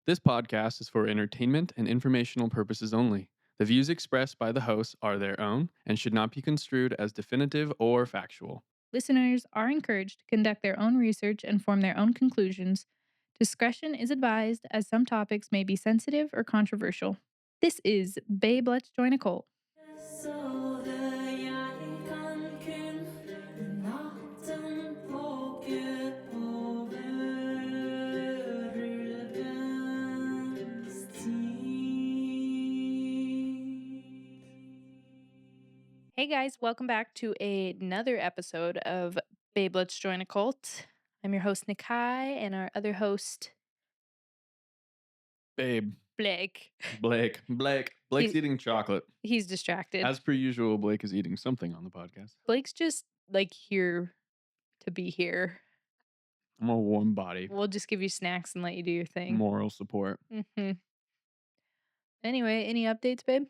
This podcast is for entertainment and informational purposes only. The views expressed by the hosts are their own and should not be construed as definitive or factual. Listeners are encouraged to conduct their own research and form their own conclusions. Discretion is advised as some topics may be sensitive or controversial. This is Babe, Let's Join a Cult. Hey guys, welcome back to another episode of Babe, Let's Join a Cult. I'm your host, Nikai, and our other host, Babe, Blake. Blake's He- eating chocolate. He's distracted. As per usual, Blake is eating something on the podcast. Blake's just like here to be here. I'm a warm body. We'll just give you snacks and let you do your thing. Moral support. Anyway, any updates, babe?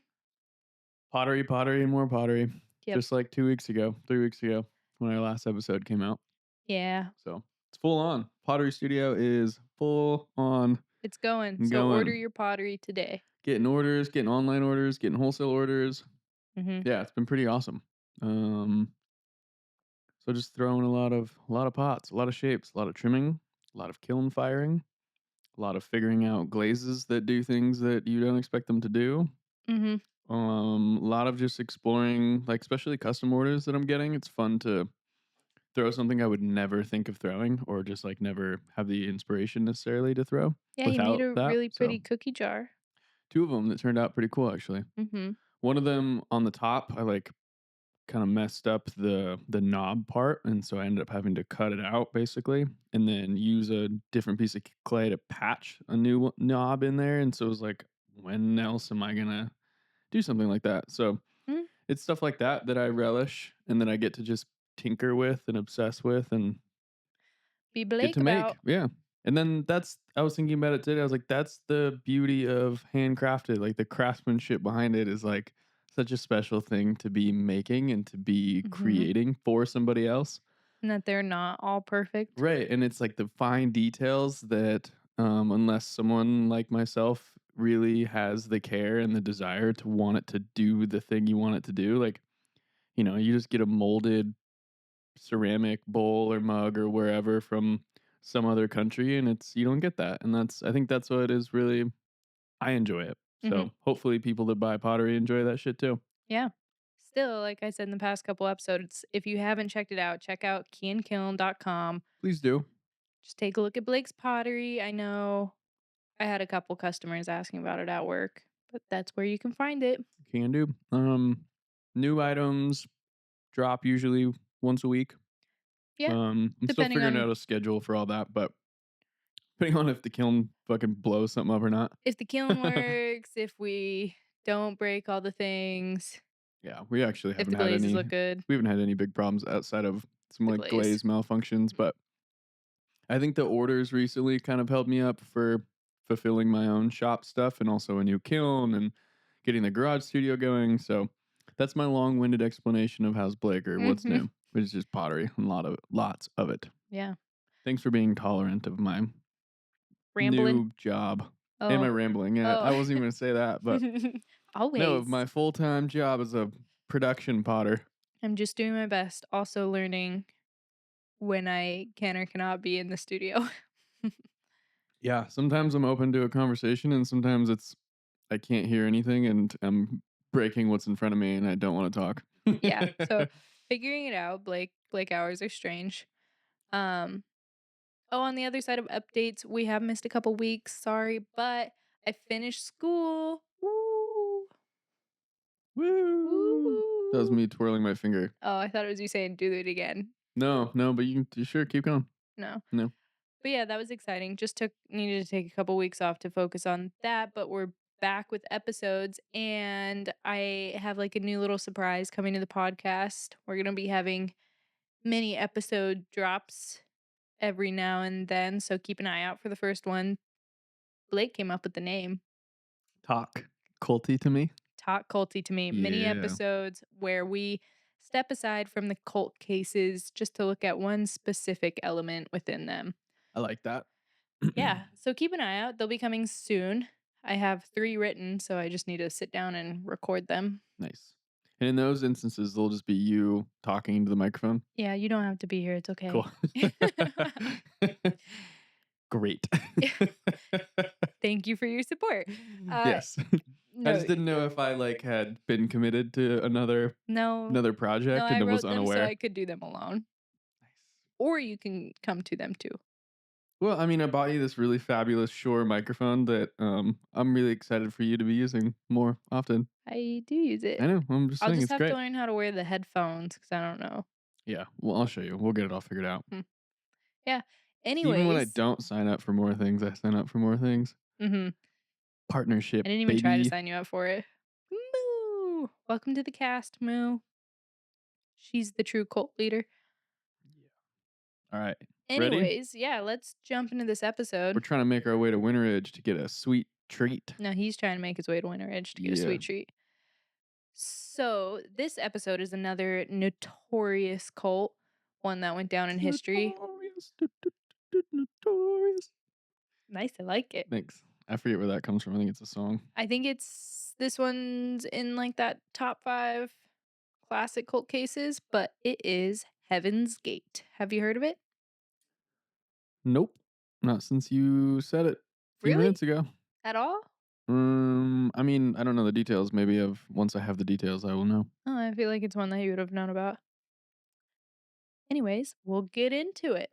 Pottery, and more pottery. Yep. Just like 3 weeks ago, when our last episode came out. Yeah. So it's full on. Pottery Studio is full on. It's going. So order your pottery today. Getting orders, getting online orders, getting wholesale orders. Yeah, it's been pretty awesome. So just throwing a lot of pots, a lot of shapes, a lot of trimming, a lot of kiln firing, a lot of figuring out glazes that do things that you don't expect them to do. A lot of just exploring, like especially custom orders that I'm getting. It's fun to throw something I would never think of throwing, or just like never have the inspiration necessarily to throw. Yeah, you made a that, really pretty so. cookie jar. 2 of them that turned out pretty cool, actually. One of them on the top, I like kind of messed up the knob part, and so I ended up having to cut it out basically, and then use a different piece of clay to patch a new knob in there. And so it was like, when else am I gonna do something like that? So it's stuff like that that I relish, and that I get to just tinker with and obsess with and Be Blake get to make. about. Yeah. And then I was thinking about it today. I was like, that's the beauty of handcrafted. Like the craftsmanship behind it is like such a special thing to be making and to be creating for somebody else. And that they're not all perfect. Right. And it's like the fine details that, unless someone like myself really has the care and the desire to want it to do the thing you want it to do, like, you just get a molded ceramic bowl or mug or wherever from some other country, and you don't get that. And I think that's what is really, I enjoy it. So hopefully people that buy pottery enjoy that shit too. Yeah. Still, like I said in the past couple episodes, if you haven't checked it out, check out keyandkiln.com. Please do. Just take a look at Blake's pottery. I know I had a couple customers asking about it at work, but that's where you can find it. Can do. New items drop usually once a week. Yeah. I'm still figuring out a schedule for all that, but depending on if the kiln fucking blows something up or not. If the kiln works, if we don't break all the things. Yeah, we actually If the haven't had glazes any. look good. We haven't had any big problems outside of some The like glaze malfunctions, but I think the orders recently kind of helped me up for fulfilling my own shop stuff, and also a new kiln and getting the garage studio going. So that's my long-winded explanation of how's Blake or what's new, which is just pottery and lots of it. Yeah. Thanks for being tolerant of my Rambling. new job. Oh. Am I rambling? Yeah, I wasn't even going to say that, but always. No, my full-time job is a production potter. I'm just doing my best. Also learning when I can or cannot be in the studio. Yeah, sometimes I'm open to a conversation, and sometimes I can't hear anything, and I'm breaking what's in front of me, and I don't want to talk. Yeah, so figuring it out. Blake hours are strange. On the other side of updates, we have missed a couple weeks. Sorry, but I finished school. Woo! Woo! That was me twirling my finger. Oh, I thought it was you saying do it again. No, but you sure keep going. No. But yeah, that was exciting. Needed to take a couple weeks off to focus on that, but we're back with episodes, and I have like a new little surprise coming to the podcast. We're going to be having mini episode drops every now and then, so keep an eye out for the first one. Blake came up with the name. Talk culty to me. Talk culty to me. Mini episodes where we step aside from the cult cases just to look at one specific element within them. I like that. Yeah, so keep an eye out. They'll be coming soon. I have 3 written, so I just need to sit down and record them. Nice. And in those instances, they'll just be you talking into the microphone. Yeah, you don't have to be here, it's Cool. okay. Great. Thank you for your support. Uh, Yes. I no just didn't know if I like had been committed to no, another no, project I and was wrote them so I unaware. could do them alone, Nice. or you can come to them too. Well, I mean, I bought you this really fabulous Shure microphone that I'm really excited for you to be using more often. I do use it. I know. I'm just I'll saying just it's have to great. learn how to wear the headphones because I don't know. Yeah. Well, I'll show you. We'll get it all figured out. Hmm. Yeah. Even when I Anyways, don't sign up for more things, I sign up for more things. mhm. I Partnership, didn't even try to baby. sign you up for it. Moo! Welcome to the cast, Moo. She's the true cult leader. Yeah. All right. Ready? Anyways, yeah, let's jump into this We're episode. trying to make our way to Winter Ridge to get a sweet treat. Now he's trying to make his way to Winter Ridge to get a Yeah. sweet treat. So, this episode is another notorious cult, one that went down in history. Notorious. Notorious. Nice, I like it. Thanks. I forget where that comes from. I think it's a song. I think it's this one's in like that top 5 classic cult cases, but it is Heaven's Gate. Have you heard of it? Nope. Not since you said it a few Really? minutes ago. At all? I mean, I don't know the details. Maybe once I have the details, I will know. Oh, I feel like it's one that you would have known about. Anyways, we'll get into it.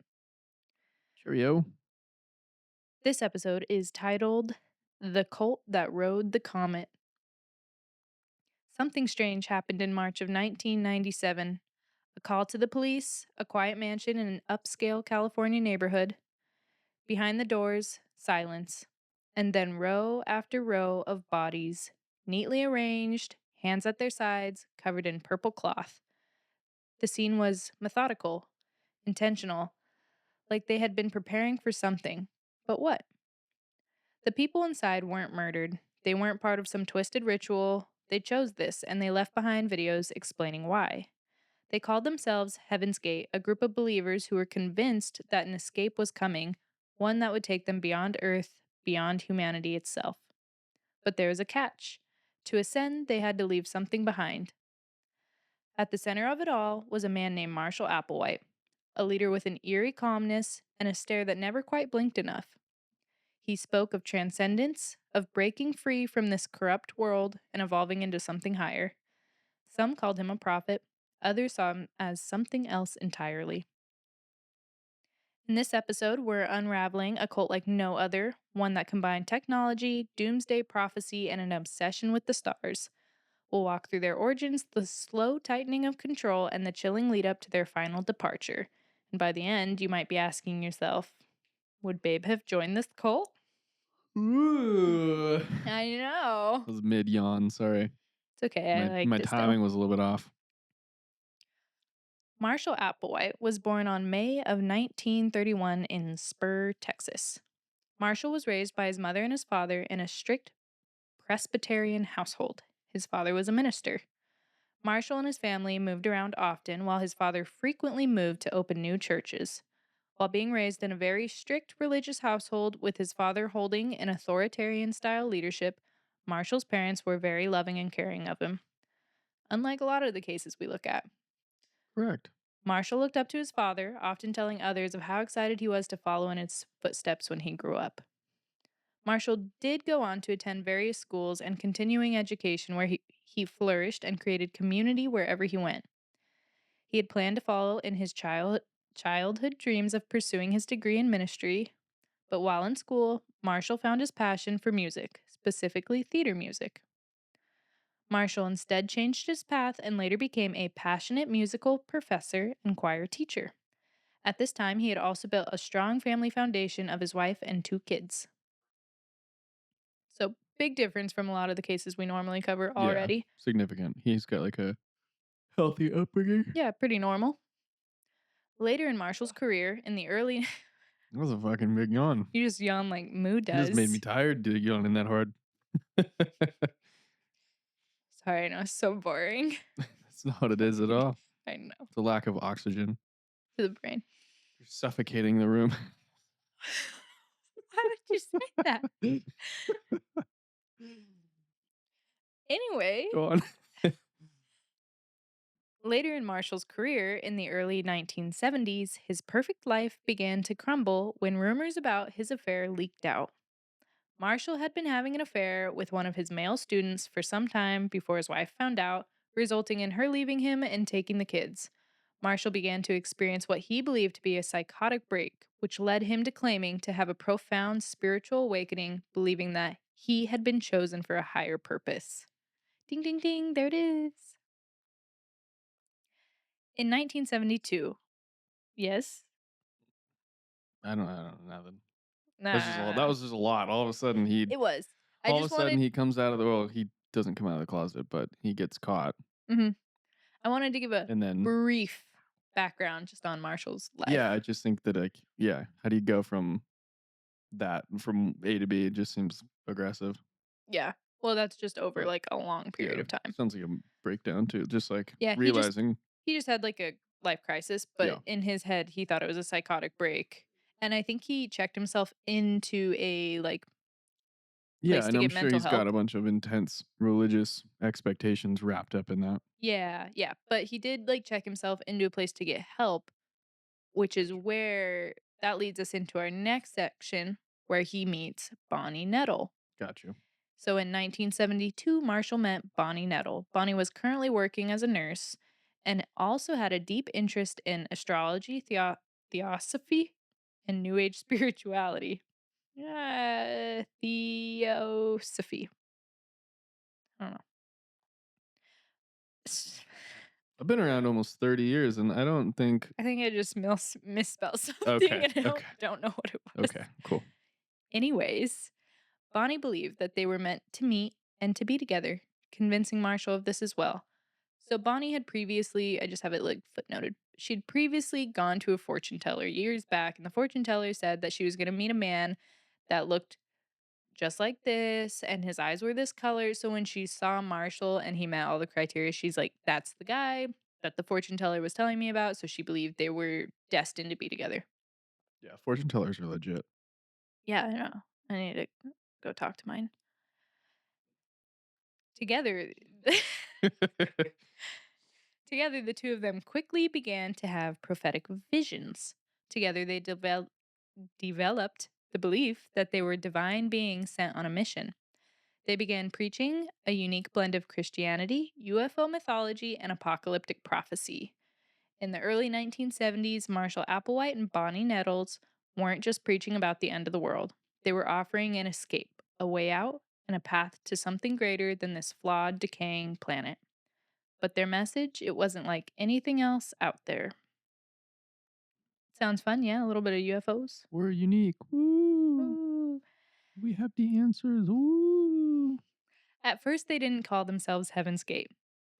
Cheerio. This episode is titled The Cult That Rode the Comet. Something strange happened in March of 1997. A call to the police, a quiet mansion in an upscale California neighborhood. Behind the doors, silence. And then row after row of bodies, neatly arranged, hands at their sides, covered in purple cloth. The scene was methodical, intentional, like they had been preparing for something. But what? The people inside weren't murdered. They weren't part of some twisted ritual. They chose this, and they left behind videos explaining why. They called themselves Heaven's Gate, a group of believers who were convinced that an escape was coming, one that would take them beyond Earth, beyond humanity itself. But there was a catch. To ascend, they had to leave something behind. At the center of it all was a man named Marshall Applewhite, a leader with an eerie calmness and a stare that never quite blinked enough. He spoke of transcendence, of breaking free from this corrupt world and evolving into something higher. Some called him a prophet, others saw him as something else entirely. In this episode, we're unraveling a cult like no other, one that combined technology, doomsday prophecy, and an obsession with the stars. We'll walk through their origins, the slow tightening of control, and the chilling lead up to their final departure. And by the end, you might be asking yourself, would Babe have joined this cult? Ooh. I know. I was mid yawn. Sorry. It's okay, I My liked it still. timing was a little bit off. Marshall Applewhite was born on May of 1931 in Spur, Texas. Marshall was raised by his mother and his father in a strict Presbyterian household. His father was a minister. Marshall and his family moved around often, while his father frequently moved to open new churches. While being raised in a very strict religious household with his father holding an authoritarian style leadership, Marshall's parents were very loving and caring of him, unlike a lot of the cases we look at. Correct. Marshall looked up to his father, often telling others of how excited he was to follow in his footsteps when he grew up. Marshall did go on to attend various schools and continuing education where he flourished and created community wherever he went. He had planned to follow in his childhood dreams of pursuing his degree in ministry, but while in school, Marshall found his passion for music, specifically theater music. Marshall instead changed his path and later became a passionate musical professor and choir teacher. At this time, he had also built a strong family foundation of his wife and 2 kids. So, big difference from a lot of the cases we normally cover Yeah. already. Significant. He's got like a healthy upbringing. Yeah, pretty normal. Later in Marshall's career, in the early. That was a fucking big yawn. You just yawn like Moo It just made me does. tired to yawning that hard. Sorry, I know, it's so boring. That's not what it is at all. I know. It's a lack of oxygen. To the brain. You're suffocating the room. would you say that? Anyway, Go on. later in Marshall's career in the early 1970s, his perfect life began to crumble when rumors about his affair leaked out. Marshall had been having an affair with one of his male students for some time before his wife found out, resulting in her leaving him and taking the kids. Marshall began to experience what he believed to be a psychotic break, which led him to claiming to have a profound spiritual awakening, believing that he had been chosen for a higher purpose. Ding, ding, ding, there it is. In 1972, yes? I don't know nothing. That's just all. That Nah, was just a lot. All of a sudden, it was. I all of a just sudden wanted, he comes out of the. Well, he doesn't come out of the closet, but he gets caught, mhm, I wanted to give a and then brief background just on Marshall's yeah, I life. just think that like yeah, how do you go from that from A to B? It just seems aggressive. Yeah. Well, that's just over But like a long period yeah, of time. sounds like a breakdown too. Just like Yeah, realizing, he just had like a life crisis, but yeah, in his head he thought it was a psychotic break. And I think he checked himself into a like yeah, place and to I'm get sure mental he's got a help. bunch of intense religious expectations wrapped up in that. Yeah, yeah, but he did like check himself into a place to get help, which is Gotcha. where that leads us into our next section where he meets Bonnie Nettle. Got you. So in 1972, Marshall met Bonnie Nettle. Bonnie was currently working as a nurse and also had a deep interest in astrology, theosophy, and New Age spirituality. Theosophy. I don't know. I've been around almost 30 years, and I don't think. I think I just misspelled something Okay, and I don't, okay, don't know what it was. okay, cool. Anyways, Bonnie believed that they were meant to meet and to be together, convincing Marshall of this as well. So Bonnie had previously, I just have it like footnoted. She'd previously gone to a fortune teller years back, and the fortune teller said that she was going to meet a man that looked just like this, and his eyes were this color. So when she saw Marshall and he met all the criteria, she's like, "That's the guy that the fortune teller was telling me about." So she believed they were destined to be together. Yeah, fortune tellers are legit. Yeah, I know. I need to go talk to mine. Together, together, the two of them quickly began to have prophetic visions. Together, they developed the belief that they were divine beings sent on a mission. They began preaching a unique blend of Christianity, UFO mythology, and apocalyptic prophecy. In the early 1970s, Marshall Applewhite and Bonnie Nettles weren't just preaching about the end of the world, they were offering an escape, a way out, and a path to something greater than this flawed, decaying planet. But their message, it wasn't like anything else out there. Sounds fun, yeah? A little bit of UFOs? We're unique. Woo! Ooh. We have the answers. Woo! At first, they didn't call themselves Heaven's Gate.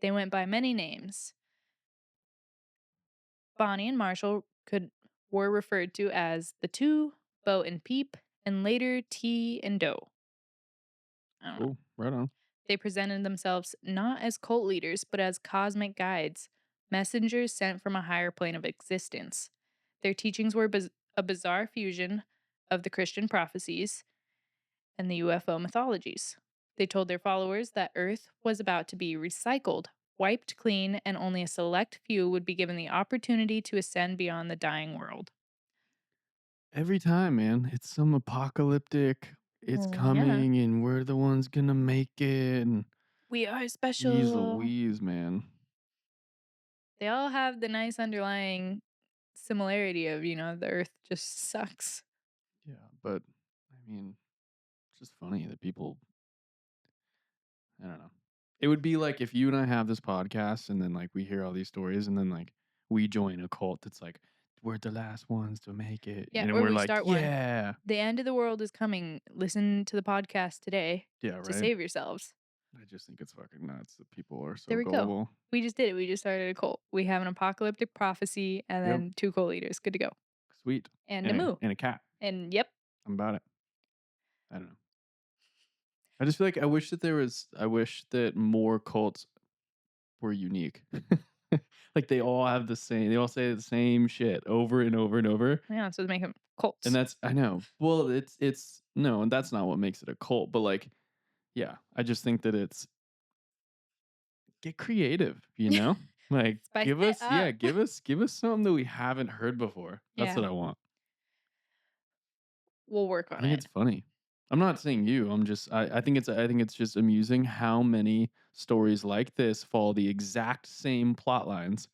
They went by many names. Bonnie and Marshall were referred to as the Two, Bo and Peep, and later T and Doe. I don't know. Cool. Right on. They presented themselves not as cult leaders, but as cosmic guides, messengers sent from a higher plane of existence. Their teachings were a bizarre fusion of the Christian prophecies and the UFO mythologies. They told their followers that Earth was about to be recycled, wiped clean, and only a select few would be given the opportunity to ascend beyond the dying world. Every time, man, it's some apocalyptic. It's Oh, yeah. coming, and we're the ones gonna make it. And We are geez special. Louise, man. They all have the nice underlying similarity of, the earth just sucks. Yeah, but I mean, it's just funny that people. I don't know. It would be like if you and I have this podcast, and then like we hear all these stories, and then like we join a cult that's like we're the last ones to make it, Yeah, and or we're we like, start one. yeah, The end of the world is coming. Listen to the podcast today yeah, to right. save yourselves. I just think it's fucking nuts that people are There so we go. gullible. We just did it. We just started a cult. We have an apocalyptic prophecy and Yep, then two cult leaders. Good to go. sweet, And a and a moo. and a cat. And yep. I'm about it. I don't know. I just feel like I wish that more cults were unique. Like, they all say the same shit over and over and over, Yeah, so they make them and cults. that's I know. Well, it's no, and that's not what makes it a cult, but, like, yeah, I just think that it's get creative, you know? Like, Spice it up. give us something that we haven't heard before. That's Yeah, what I want. we'll work I on think it. it's funny. I'm not saying you, I think it's just amusing how many stories like this follow the exact same plot lines,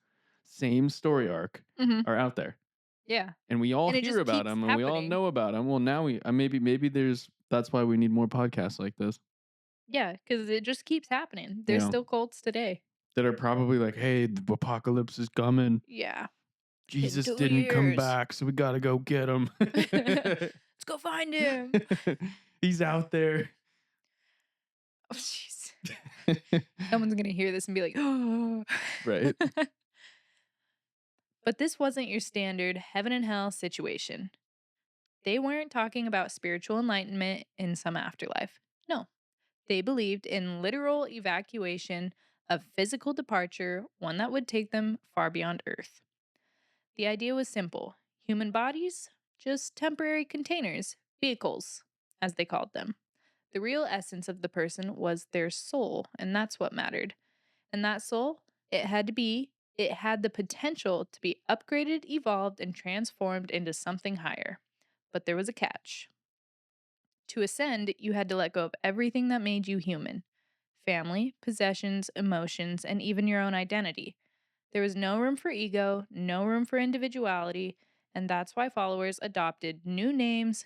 same story arc Mhm. are out there. Yeah, And we all and it hear just about keeps them, and we all happening. know about them. Well, now maybe there's that's why we need more podcasts like this. Yeah, because it just keeps happening. You There's know, still cults today. that are probably like, "Hey, the apocalypse is coming. Yeah, in Jesus 2 didn't come years. back, so we got to go get him." Let's go find him. He's out there. Oh, jeez. Someone's gonna hear this and be like, "Oh." Right? But this wasn't your standard heaven and hell situation. They weren't talking about spiritual enlightenment in some afterlife. No, they believed in literal evacuation of physical departure, one that would take them far beyond Earth. The idea was simple: human bodies, just temporary containers, vehicles, as they called them. The real essence of the person was their soul, and that's what mattered. And that soul, it had the potential to be upgraded, evolved, and transformed into something higher. But there was a catch. To ascend, you had to let go of everything that made you human: family, possessions, emotions, and even your own identity. There was no room for ego, no room for individuality, and that's why followers adopted new names,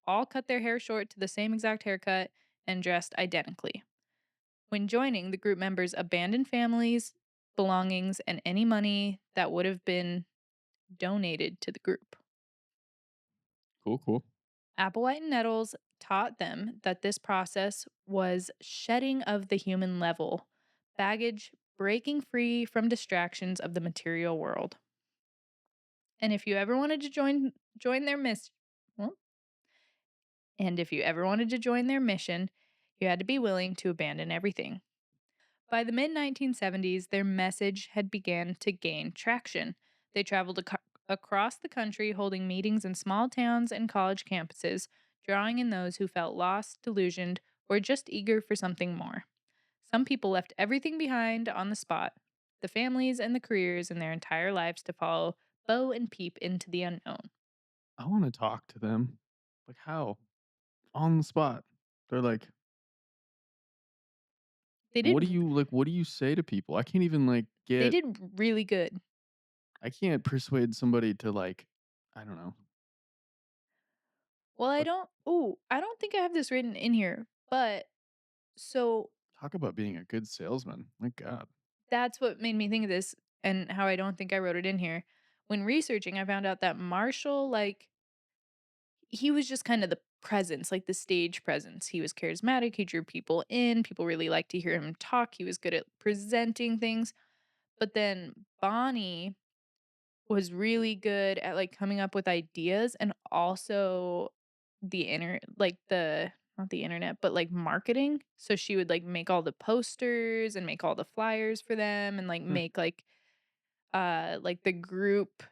all cut their hair short to the same exact haircut, and dressed identically. When joining, the group members abandoned families, belongings, and any money that would have been donated to the group. Cool, cool. Applewhite and Nettles taught them that this process was shedding of the human level, baggage, breaking free from distractions of the material world. And if you ever wanted to join their well, and if you ever wanted to join their mission, you had to be willing to abandon everything. By the mid 1970s, their message had begun to gain traction. They traveled across the country, holding meetings in small towns and college campuses, drawing in those who felt lost, delusioned, or just eager for something more. Some people left everything behind on the spot, the families and the careers and their entire lives to follow Bo and Peep into the unknown. I want to talk to them. Like, how? On the spot. They're like, They did what do you say to people? I can't even like they get did really good. I can't persuade somebody to like I don't know. Well, But I don't think I have this written in here, but so talk about being a good salesman. My god. that's what made me think of this and how I don't think I wrote it in here. When researching, I found out that Marshall, like, he was just kind of the presence, like the stage presence. He was charismatic, he drew people in, people really liked to hear him talk, he was good at presenting things. But then Bonnie was really good at like coming up with ideas and also the like the not the internet, but like marketing. So she would like make all the posters and make all the flyers for them and like Hmm, make like the group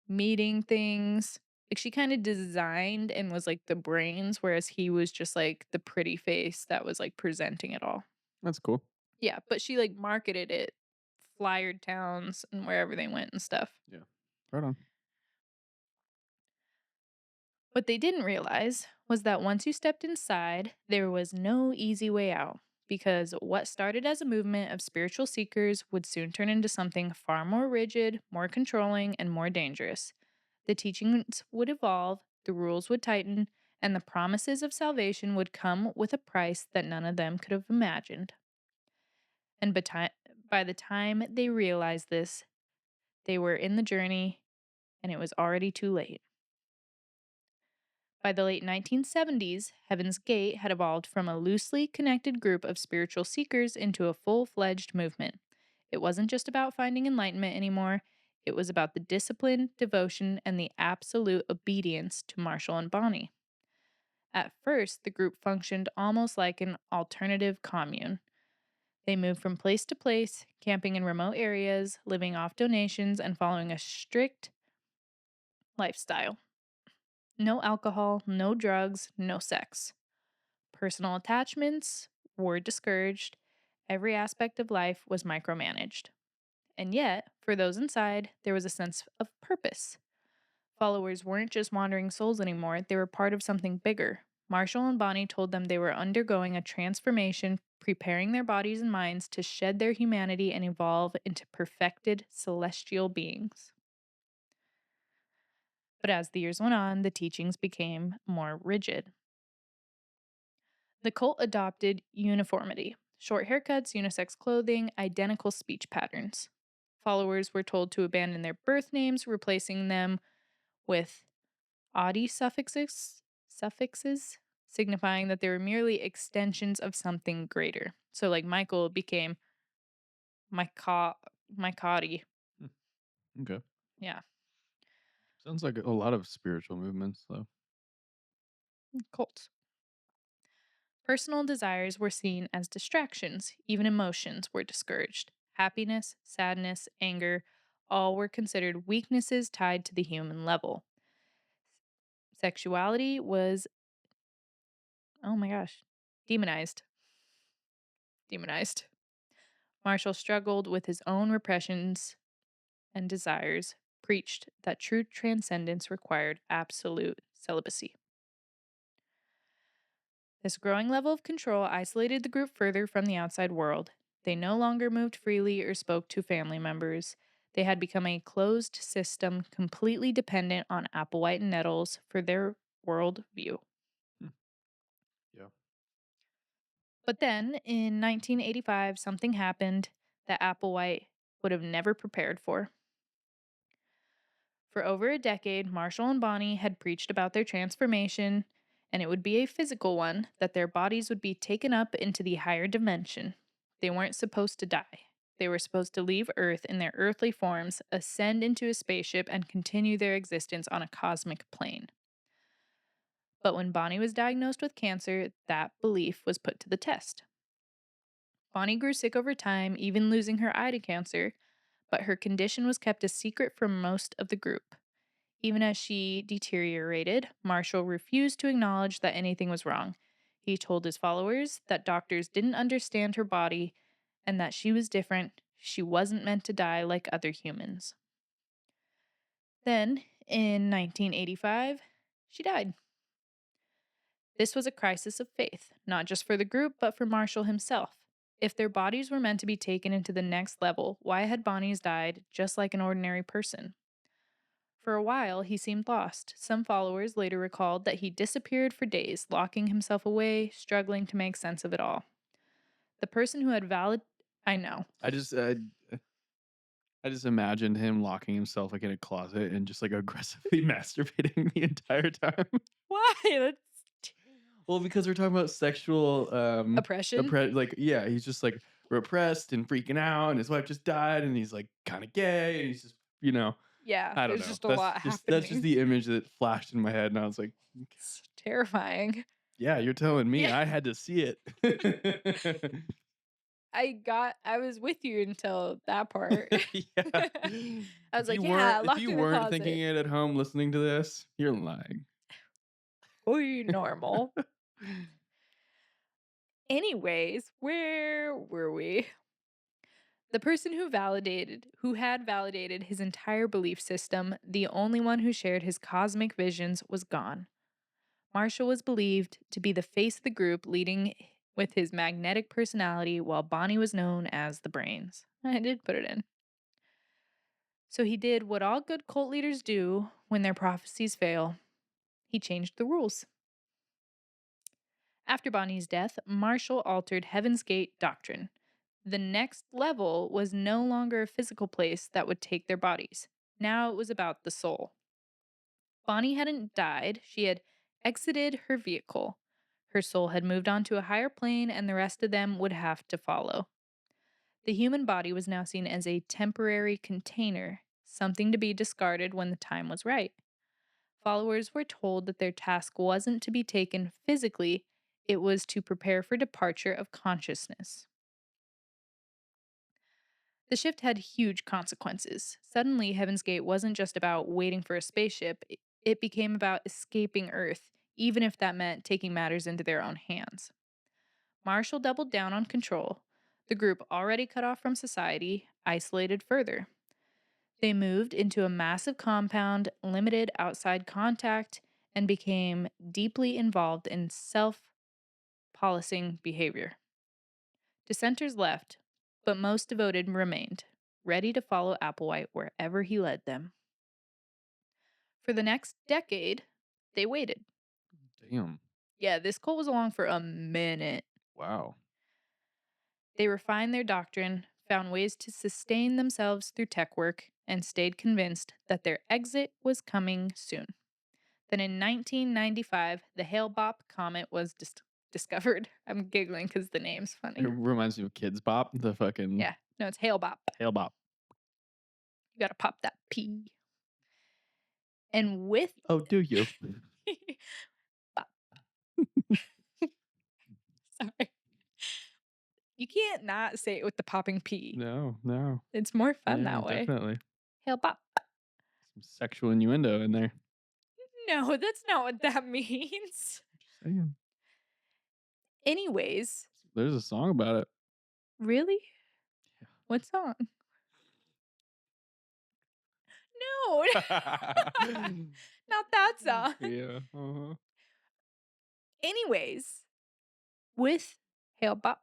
meeting things. Like she kind of designed and was like the brains, whereas he was just like the pretty face that was like presenting it all. that's cool. Yeah, but she like marketed it, flyered towns and wherever they went and stuff. Yeah. Right on. What they didn't realize was that once you stepped inside, there was no easy way out, because what started as a movement of spiritual seekers would soon turn into something far more rigid, more controlling, and more dangerous. The teachings would evolve, the rules would tighten, and the promises of salvation would come with a price that none of them could have imagined. And by the time they realized this, they were in the journey and it was already too late. By the late 1970s, Heaven's Gate had evolved from a loosely connected group of spiritual seekers into a full fledged movement. It wasn't just about finding enlightenment anymore, it was about the discipline, devotion, and the absolute obedience to Marshall and Bonnie. At first, the group functioned almost like an alternative commune. They moved from place to place, camping in remote areas, living off donations, and following a strict lifestyle. No alcohol, no drugs, no sex. Personal attachments were discouraged. Every aspect of life was micromanaged. And yet, for those inside, there was a sense of purpose. Followers weren't just wandering souls anymore, they were part of something bigger. Marshall and Bonnie told them they were undergoing a transformation, preparing their bodies and minds to shed their humanity and evolve into perfected celestial beings. But as the years went on, the teachings became more rigid. The cult adopted uniformity: short haircuts, unisex clothing, identical speech patterns. Followers were told to abandon their birth names, replacing them with oddie suffixes, signifying that they were merely extensions of something greater. So, like Michael became Mycoti. Hmm, okay. Yeah, Sounds like a lot of spiritual movements, though. cults. Personal desires were seen as distractions, even emotions were discouraged. Happiness, sadness, anger, all were considered weaknesses tied to the human level. Sexuality was, oh my gosh, demonized. Demonized. Marshall struggled with his own repressions and desires, preached that true transcendence required absolute celibacy. This growing level of control isolated the group further from the outside world. They no longer moved freely or spoke to family members. They had become a closed system completely dependent on Applewhite and Nettles for their world view. Hmm, yeah. But then, in 1985, something happened that Applewhite would have never prepared for. For over a decade, Marshall and Bonnie had preached about their transformation, and it would be a physical one, that their bodies would be taken up into the higher dimension. They weren't supposed to die. They were supposed to leave Earth in their earthly forms, ascend into a spaceship, and continue their existence on a cosmic plane. But when Bonnie was diagnosed with cancer, that belief was put to the test. Bonnie grew sick over time, even losing her eye to cancer, but her condition was kept a secret from most of the group. Even as she deteriorated, Marshall refused to acknowledge that anything was wrong. He told his followers that doctors didn't understand her body and that she was different. She wasn't meant to die like other humans. Then, in 1985, she died. This was a crisis of faith, not just for the group, but for Marshall himself. If their bodies were meant to be taken into the next level, why had Bonnie's died just like an ordinary person? For a while, he seemed lost. Some followers later recalled that he disappeared for days, locking himself away, struggling to make sense of it all. The person who had valid. I know. I just I just imagined him locking himself like in a closet and just like aggressively masturbating the entire time. Why? That's Well, because we're talking about sexual oppression. like yeah, he's just like repressed and freaking out, and his wife just died, and he's like kind of gay, and he's just Yeah, I don't there's know. just a lot That's just happening. the image that flashed in my head, and I was like, "Okay, It's terrifying. yeah, you're telling me Yeah. I had to see it." I was with you until that part. Yeah. I was like, yeah, If locked you in the weren't thinking closet. it at home listening to this, you're lying. Oh, normal. Anyways, where were we? The person who had validated his entire belief system, the only one who shared his cosmic visions, was gone. Marshall was believed to be the face of the group, leading with his magnetic personality, while Bonnie was known as the brains. I did put it in. So he did what all good cult leaders do when their prophecies fail. He changed the rules. After Bonnie's death, Marshall altered Heaven's Gate doctrine. The next level was no longer a physical place that would take their bodies. Now it was about the soul. Bonnie hadn't died, she had exited her vehicle. Her soul had moved on to a higher plane, and the rest of them would have to follow. The human body was now seen as a temporary container, something to be discarded when the time was right. Followers were told that their task wasn't to be taken physically, it was to prepare for departure of consciousness. The shift had huge consequences. Suddenly, Heaven's Gate wasn't just about waiting for a spaceship, it became about escaping Earth, even if that meant taking matters into their own hands. Marshall doubled down on control. The group, already cut off from society, isolated further. They moved into a massive compound, limited outside contact, and became deeply involved in self policing behavior. Dissenters left, but most devoted remained, ready to follow Applewhite wherever he led them. For the next decade, they waited. Damn. Yeah, this cult was along for a minute. Wow. They refined their doctrine, found ways to sustain themselves through tech work, and stayed convinced that their exit was coming soon. Then in 1995, the Hale-Bopp Comet was discovered. I'm giggling because the name's It funny. reminds me of Kids Bop, the fucking Yeah, no, it's Hale-Bopp. Hale-Bop. You gotta pop that P. And with Oh, do you? Bop. Sorry. You can't not say it with the popping P. No, no. It's more fun Yeah, that way. definitely. Hale-Bop. Some sexual innuendo in there. No, that's not what that means. Just saying. Anyways, There's a song about it. really? Yeah. What song? No, not that song. Yeah. Uh-huh. Anyways, with Hale-Bopp,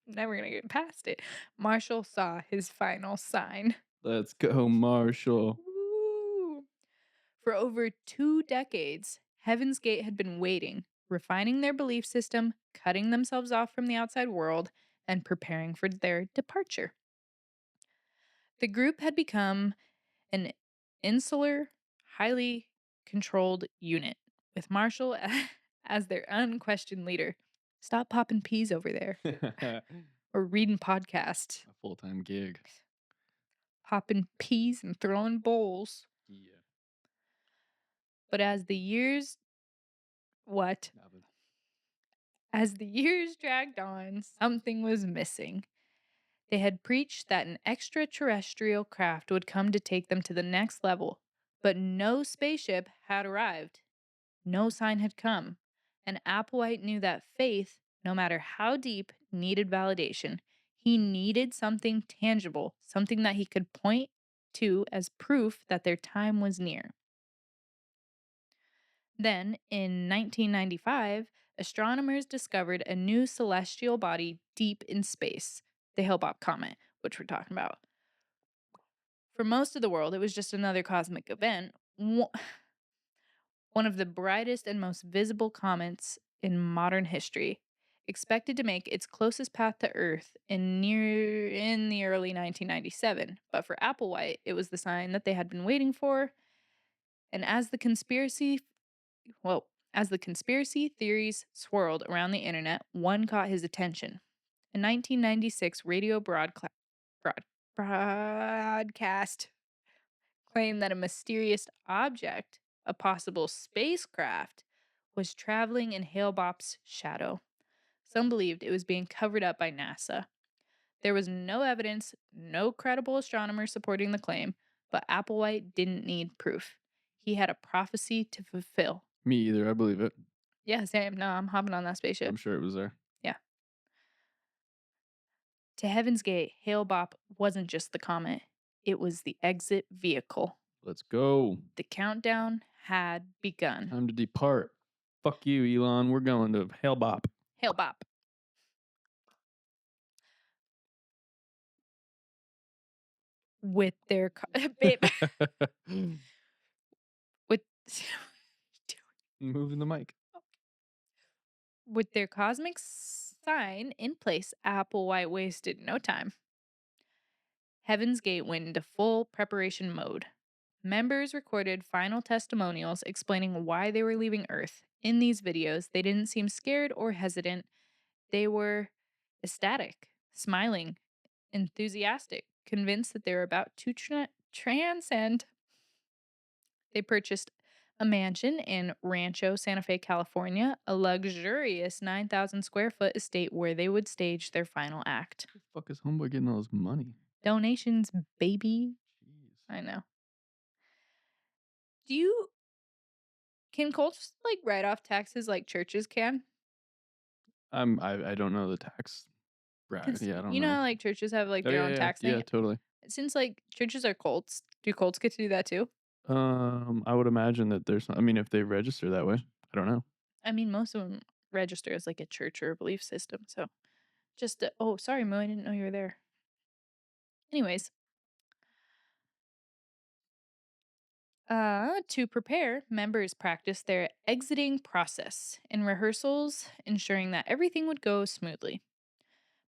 never gonna get past it. Marshall saw his final sign. Let's go, Marshall. Woo. For over 2 decades, Heaven's Gate had been waiting, refining their belief system, cutting themselves off from the outside world, and preparing for their departure. The group had become an insular, highly controlled unit, with Marshall as their unquestioned leader. Stop popping peas over there A or reading podcasts. full-time gig. Popping peas and throwing bowls. Yeah. But as the years what? Nothing. As the years dragged on, something was missing. They had preached that an extraterrestrial craft would come to take them to the next level, but no spaceship had arrived. No sign had come, and Applewhite knew that faith, no matter how deep, needed validation. He needed something tangible, something that he could point to as proof that their time was near. Then, in 1995, astronomers discovered a new celestial body deep in space, the Hale-Bopp Comet, which we're talking about. For most of the world, it was just another cosmic event, one of the brightest and most visible comets in modern history, expected to make its closest path to Earth in the early 1997. But for Applewhite, it was the sign that they had been waiting for. And as the conspiracy theories swirled around the internet, one caught his attention. A 1996 radio broadcast claimed that a mysterious object, a possible spacecraft, was traveling in Hale-Bopp's shadow. Some believed it was being covered up by NASA. There was no evidence, no credible astronomer supporting the claim, but Applewhite didn't need proof. He had a prophecy to fulfill. Me either. I believe it. Yeah, same. No, I'm hopping on that spaceship. I'm sure it was there. Yeah. To Heaven's Gate, Hale-Bopp wasn't just the comet, it was the exit vehicle. Let's go. The countdown had begun. Time to depart. Fuck you, Elon. We're going to Hale-Bopp. Hale-Bopp. With their babe. with Moving the mic. with their cosmic sign in place, Applewhite wasted no time. Heaven's Gate went into full preparation mode. Members recorded final testimonials explaining why they were leaving Earth. In these videos, they didn't seem scared or hesitant. They were ecstatic, smiling, enthusiastic, convinced that they were about to transcend. They purchased A mansion in Rancho Santa Fe, California, a luxurious 9,000 square foot estate where they would stage their final act. Where the fuck is homeboy getting all this money? Donations, baby. Jeez. I know. Do you can cults like write off taxes like churches can? I don't know the tax bracket. Because Yeah, I don't you know know. how like churches have like Oh their yeah, own yeah, tax yeah, thing? totally. Since like churches are cults, do cults get to do that too? I would imagine that there's. I mean, if they register that way, I don't know. I mean, most of them register as like a church or a belief system. So just, oh, sorry, Moo, I didn't know you were there. Anyways, to prepare, members practice their exiting process in rehearsals, ensuring that everything would go smoothly.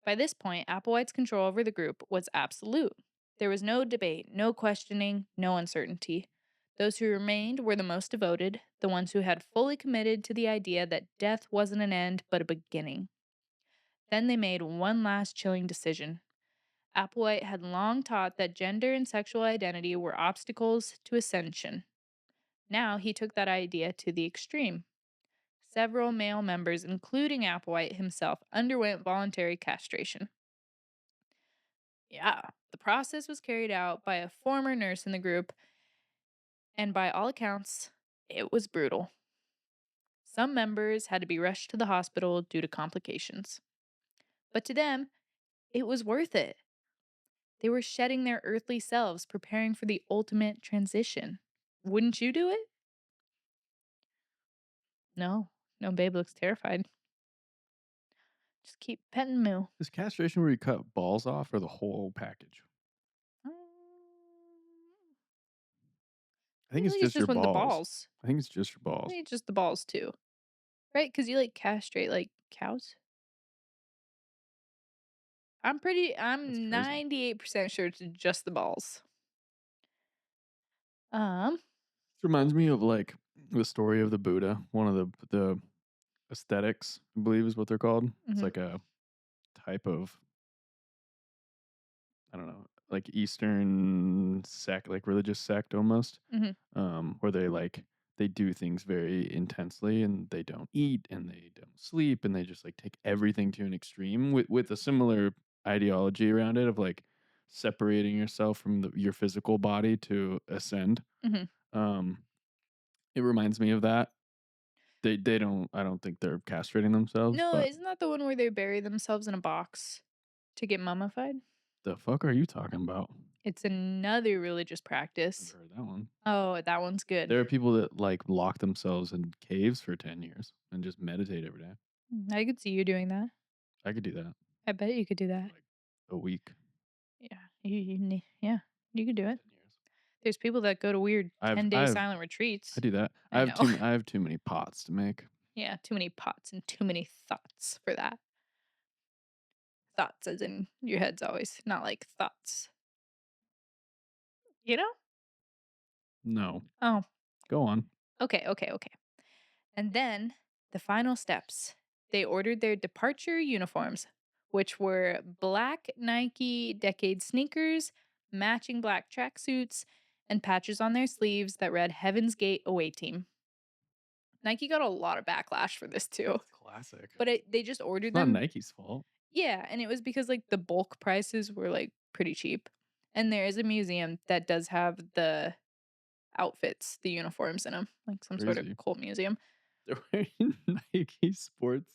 By this point, Applewhite's control over the group was absolute. There was no debate, no questioning, no uncertainty. Those who remained were the most devoted, the ones who had fully committed to the idea that death wasn't an end but a beginning. Then they made one last chilling decision. Applewhite had long taught that gender and sexual identity were obstacles to ascension. Now he took that idea to the extreme. Several male members, including Applewhite himself, underwent voluntary castration. Yeah, the process was carried out by a former nurse in the group, and by all accounts, it was brutal. Some members had to be rushed to the hospital due to complications. But to them, it was worth it. They were shedding their earthly selves, preparing for the ultimate transition. Wouldn't you do it? No. No, babe looks terrified. Just keep petting Moo. Is castration where you cut balls off or the whole package? Mm, I think I it's think it's just your just one of the balls. balls. I think it's just your I balls. think it's just the balls too. Right? Because you like castrate like cows. That's I'm crazy. 98% sure it's just the balls. Um, This reminds me of like the story of the Buddha. One of the aesthetics, I believe, is what they're called. It's mhm, like a type of, I don't know, like Eastern sect, like religious sect almost, mhm, where they do things very intensely and they don't eat and they don't sleep and they just like take everything to an extreme with a similar ideology around it of like separating yourself from your physical body to ascend. mhm. Um, it reminds me of that. They don't. I don't think they're castrating themselves, No, but isn't that the one where they bury themselves in a box to get mummified? the fuck are you talking about? It's another religious Never practice. heard that one. Oh, that one's good. There are people that like lock themselves in caves for 10 years and just meditate every day. I could see you doing that. I could do that I bet you could do for that. like a week, Yeah, yeah, you could do it. 10 years. There's people that go to weird I've 10-day I've silent I retreats. do that. I know. I have too many pots to make. Yeah, too many pots and too many thoughts for that. Thoughts as in your head's always not like thoughts. You know? No. Oh, Go on. okay. And then the final steps. They ordered their departure uniforms, which were black Nike Decade sneakers, matching black tracksuits, and patches on their sleeves that read Heaven's Gate Away Team. Nike got a lot of backlash for this too, That's classic. but they just ordered It's not them. Nike's fault. Yeah, and it was because like the bulk prices were like pretty cheap. And there is a museum that does have the outfits, the uniforms in them, like some sort of Crazy. cult museum. They're wearing Nike sports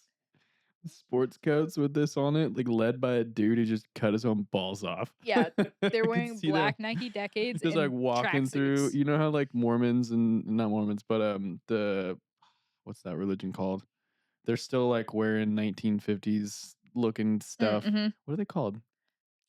coats with this on it, like led by a dude who just cut his own balls off. Yeah, I they're could wearing see them black Nike Decades just like and walking through. tracksuits. You know how like Mormons and not Mormons, but the what's that religion called? They're still like wearing 1950s looking stuff. Mm-hmm. What are they called?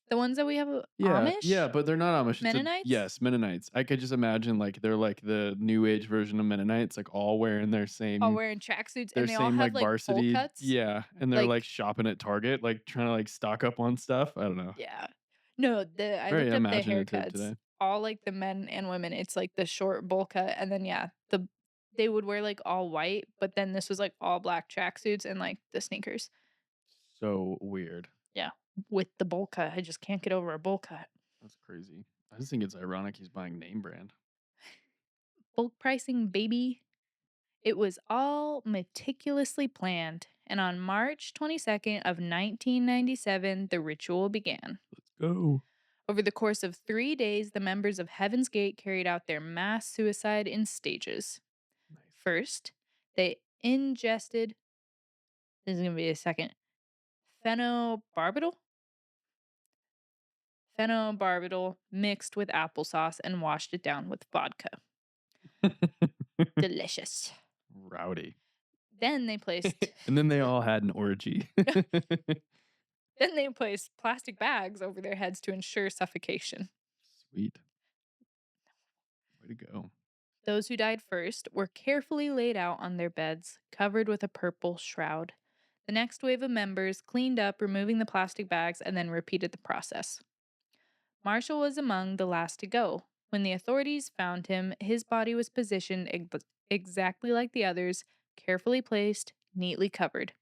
The ones that we have, Yeah, yeah, Amish? but they're not Amish. It's a Mennonites? yes, Mennonites. I could just imagine like they're like the new age version of Mennonites, like all wearing All wearing tracksuits, their and they all same have, like like, bowl varsity, cuts. yeah, and they're like Like shopping at Target, like trying to like stock up on stuff. I don't know. yeah. No, I Very looked up the imaginative haircuts, today. all, like, the men and women, it's, like, the short bowl cut, and then, yeah, they would wear, like, all white, but then this was, like, all black tracksuits and, like, the sneakers. So weird. Yeah, with the bowl cut, I just can't get over a bowl cut. That's crazy. I just think it's ironic he's buying name brand. Bulk pricing, baby. It was all meticulously planned, and on March 22nd of 1997, the ritual began. Go. Over the course of 3 days, the members of Heaven's Gate carried out their mass suicide in stages. Nice. First, they ingested, this is going to be a second, phenobarbital? Phenobarbital mixed with applesauce and washed it down with vodka. Delicious. Rowdy. Then they placed And then they all had an orgy. then they placed plastic bags over their heads to ensure suffocation. Sweet. Way to go. Those who died first were carefully laid out on their beds, covered with a purple shroud. The next wave of members cleaned up, removing the plastic bags, and then repeated the process. Marshall was among the last to go. When the authorities found him, his body was positioned exactly like the others, carefully placed, neatly covered.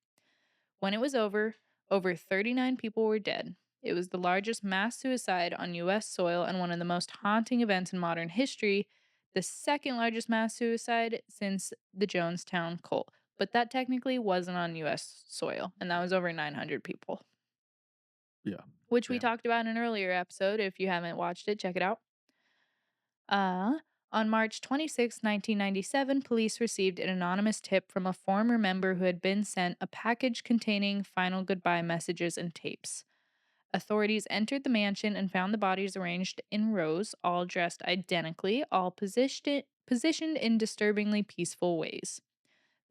When it was over 39 people were dead. It was the largest mass suicide on U.S. soil and one of the most haunting events in modern history, the second largest mass suicide since the Jonestown cult. But that technically wasn't on U.S. soil, and that was over 900 people, Yeah. which we Yeah. talked about in an earlier episode. If you haven't watched it, check it out. On March 26, 1997, police received an anonymous tip from a former member who had been sent a package containing final goodbye messages and tapes. Authorities entered the mansion and found the bodies arranged in rows, all dressed identically, all positioned in disturbingly peaceful ways.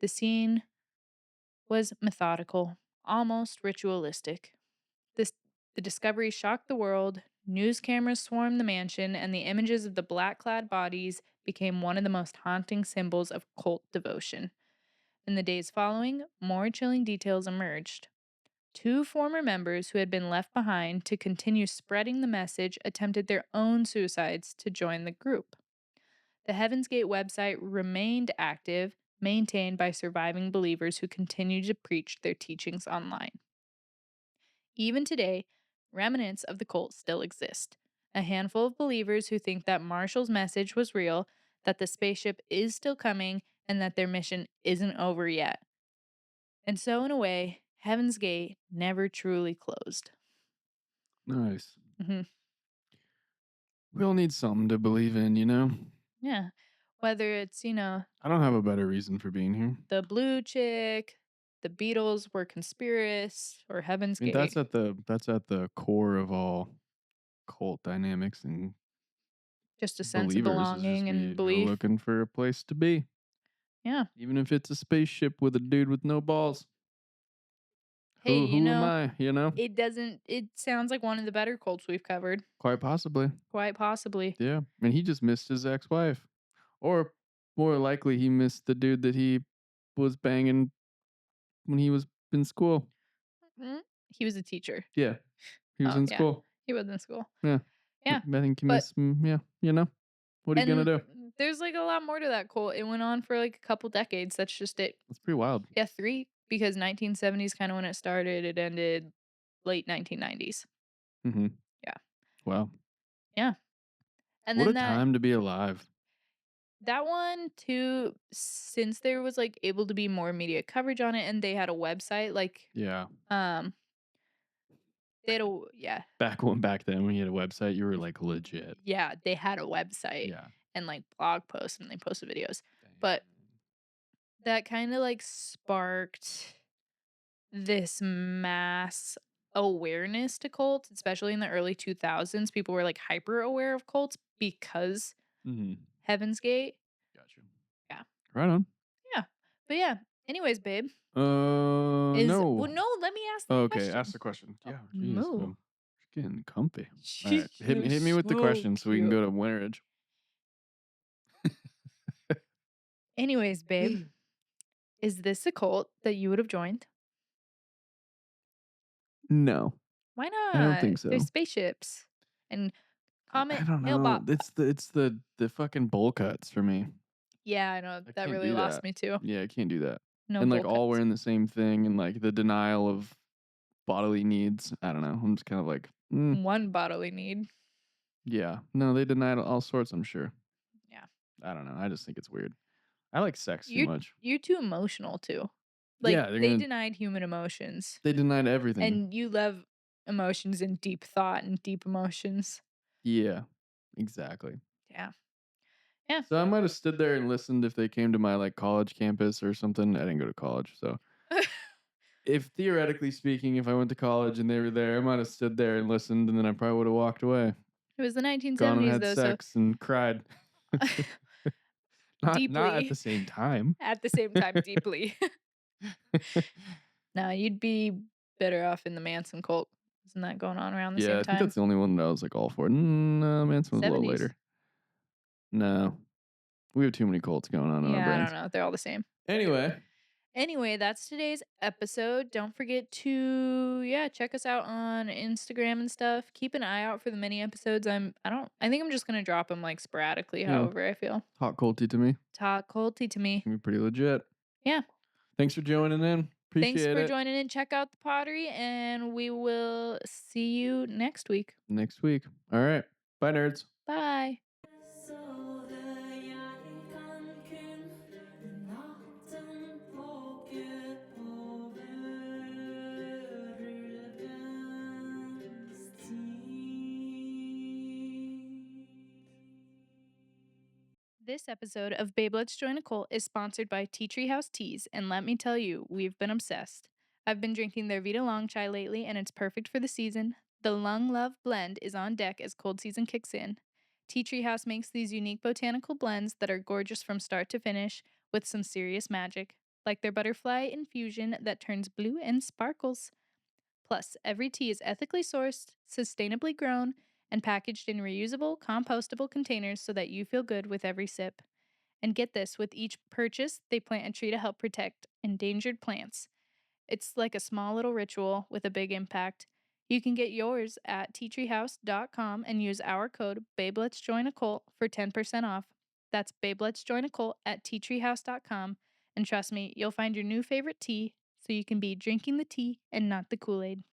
The scene was methodical, almost ritualistic. This, the discovery shocked the world. News cameras swarmed the mansion, and the images of the black clad bodies became one of the most haunting symbols of cult devotion. In the days following, more chilling details emerged. 2 former members who had been left behind to continue spreading the message attempted their own suicides to join the group. The Heaven's Gate website remained active, maintained by surviving believers who continued to preach their teachings online. Even today, remnants of the cult still exist. A handful of believers who think that Marshall's message was real, that the spaceship is still coming, and that their mission isn't over yet. And so, in a way, Heaven's Gate never truly closed. Nice. hmm We all need something to believe in, you know? Yeah. Whether it's, I don't have a better reason for being here. the blue chick, the Beatles were conspiracists, or Heaven's I mean, Gate. that's at the core of all cult dynamics and Just a sense of believers is just belonging and we're belief. looking for a place to be. Yeah. Even if it's a spaceship with a dude with no balls. Hey, Who am I, you know? it sounds like one of the better cults we've covered. Quite possibly. Quite possibly. Yeah. And he just missed his ex-wife. Or more likely he missed the dude that he was banging when he was in school. Mm, He was a teacher. Yeah. He was Oh, in yeah. school. He was in school. Yeah. Yeah. I think he But, missed yeah, you know. What are you gonna and do? there's like a lot more to that cult. It went on for like a couple decades. That's just it. That's pretty wild. Yeah, 3, because 1970s kind of when it started. It ended late 1990s. Mm-hmm. Yeah. Wow. Yeah. And What a then time to be alive. that one too, since there was like able to be more media coverage on it and they had a website, like, Yeah. they had a, yeah, Back then when you had a website, you were like legit. yeah, they had a website Yeah. and like blog posts and they posted videos. Dang. But that kind of like sparked this mass awareness to cults, especially in the early 2000s. People were like hyper aware of cults because Mm-hmm. Heaven's Gate. Gotcha. Yeah. Right on. Yeah. But yeah, anyways, babe, No. no, let me ask the Okay, question. ask the question. Oh, Yeah, jeez. moo. Getting comfy. All right. You're Hit me with the so question so we can cute. go to Winterage. Anyways, babe, is this a cult that you would have joined? No. Why I don't not? think so. There's spaceships and I Comet, don't know. Hale-Bopp. It's the fucking bowl cuts for me. Yeah, I know I that can't really do lost that. me too. Yeah, I can't do that. No And bowl like all cuts. wearing the same thing and like the denial of bodily needs. I don't know. I'm just kind of like, One bodily need. yeah. No, they denied all sorts, I'm sure. Yeah. I don't know. I just think it's weird. I like sex too You're much. you're too emotional too. Like, Yeah, they're they gonna denied human emotions, they denied everything. and you love emotions and deep thought and deep emotions. Yeah, exactly. Yeah. Yeah. So I might have stood there and listened if they came to my like college campus or something. I didn't go to college, so if theoretically speaking, if I went to college and they were there, I might have stood there and listened, and then I probably would have walked away, It was the gone and 1970s had though, so sex and cried. Not at the deeply same time. at the same time, deeply. No, you'd be better off in the Manson cult. Isn't that going on around the Yeah, same I think time? that's the only one that I was like all for. No, Manson was a little 70s. later. No, we have too many cults going on in our Yeah, I don't brains. know. They're all the same. Anyway, Anyway, that's today's episode. Don't forget to check us out on Instagram and stuff. Keep an eye out for the mini episodes. I think I'm just gonna drop them like sporadically, yeah, however I feel. hot culty to me. Talk culty to me. Can be pretty legit. Yeah. Thanks for joining in. Thanks Appreciate for it. joining in. Check out the pottery, and we will see you next week. Next week. All right. Bye, nerds. Bye. Sove jeg kan kun natten våke over ulvens This episode of Babe Let's Join a Cult is sponsored by Tea Tree House Teas, and let me tell you, we've been obsessed. I've been drinking their Vita Long Chai lately, and it's perfect for the season. The Lung Love blend is on deck as cold season kicks in. Tea Tree House makes these unique botanical blends that are gorgeous from start to finish with some serious magic, like their butterfly infusion that turns blue and sparkles. Plus, every tea is ethically sourced, sustainably grown, and packaged in reusable, compostable containers so that you feel good with every sip. And get this, with each purchase, they plant a tree to help protect endangered plants. It's like a small little ritual with a big impact. You can get yours at teatreehouse.com and use our code BabeLet'sJoinACult for 10% off. That's BabeLet'sJoinACult at teatreehouse.com. And trust me, you'll find your new favorite tea so you can be drinking the tea and not the Kool-Aid.